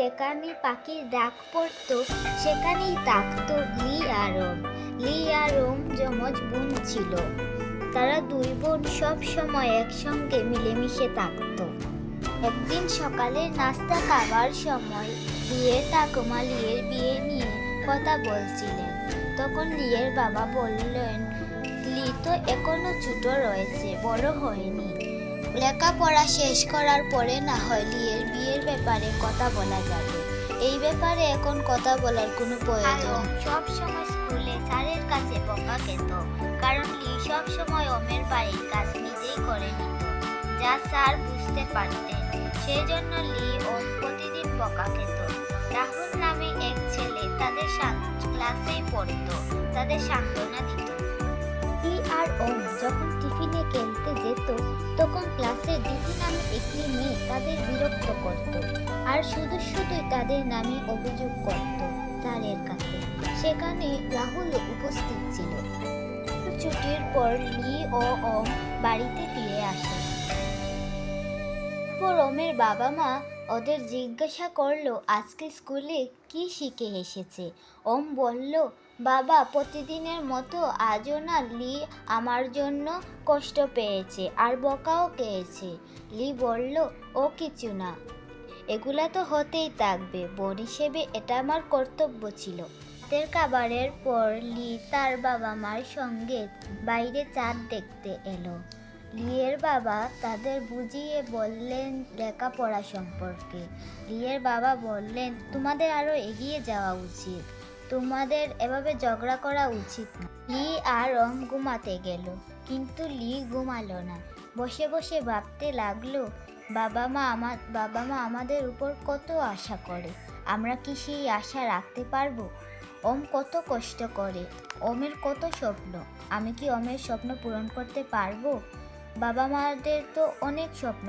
যেখানে পাখির ডাক পড়তো সেখানেই থাকতো লি আর ওম। লি আর ওম যমজ বোন ছিল। তারা দুই বোন সব সময় একসঙ্গে মিলেমিশে থাকতো। একদিন সকালে নাস্তা খাবার সময় লিয়ের ঠাকুমা লিয়ের বিয়ে নিয়ে কথা বলছিলেন। তখন লিয়ের বাবা বললেন, লি তো এখনো ছোট রয়েছে, বড় হয়নি। লেখাপড়া শেষ করার পরে না হয় লিয়ের বিয়ের ব্যাপারে কথা বলা যাবে। এই ব্যাপারে এখন কথা বলার কোনো প্রয়োজন। সব সময় স্কুলে স্যারের কাছে বকা খেত, কারণ লি সব সময় ওমের বাড়ির কাজ নিজেই করে নিত, যা স্যার বুঝতে পারতেন। সেই জন্য লি ওম প্রতিদিন বকা খেত। রাহুল নামে এক ছেলে তাদের ক্লাসেই পড়তো, তাদের সান্ত্বনা দিত। লি আর ওম যখন টিফিনে খেলতে যেত তখন ক্লাসের দিদি নামে একটি মেয়ে তাদের বিরক্ত করত আর শুধুই তাদের নামে অভিযোগ করত স্যারের কাছে। সেখানে রাহুল উপস্থিত ছিল। ছুটির পর লি ও ওম বাড়িতে ফিরে আসে। ওমের বাবা মা ওদের জিজ্ঞাসা করলো আজকে স্কুলে কি শিখে এসেছে। ওম বলল, বাবা, প্রতিদিনের মতো আজও না লি আমার জন্য কষ্ট পেয়েছে আর বকাও খেয়েছে। লি বলল, ও কিছু না, এগুলা তো হতেই থাকবে, বোন হিসেবে এটা আমার কর্তব্য ছিল। রাতের খাবারের পর লি তার বাবা মার সঙ্গে বাইরে চাঁদ দেখতে এলো। লিয়ের বাবা তাদের বুঝিয়ে বললেন লেখাপড়া সম্পর্কে। লিয়ের বাবা বললেন, তোমাদের আরো এগিয়ে যাওয়া উচিত, তোমাদের এভাবে ঝগড়া করা উচিত না। লি আর ওম ঘুমাতে গেল, কিন্তু লি ঘুমালো না। বসে বসে ভাবতে লাগলো, বাবা মা আমাদের উপর কত আশা করে, আমরা কি সেই আশা রাখতে পারবো? ওম কত কষ্ট করে, ওমের কত স্বপ্ন, আমি কি ওমের স্বপ্ন পূরণ করতে পারবো? বাবা মাদের তো অনেক স্বপ্ন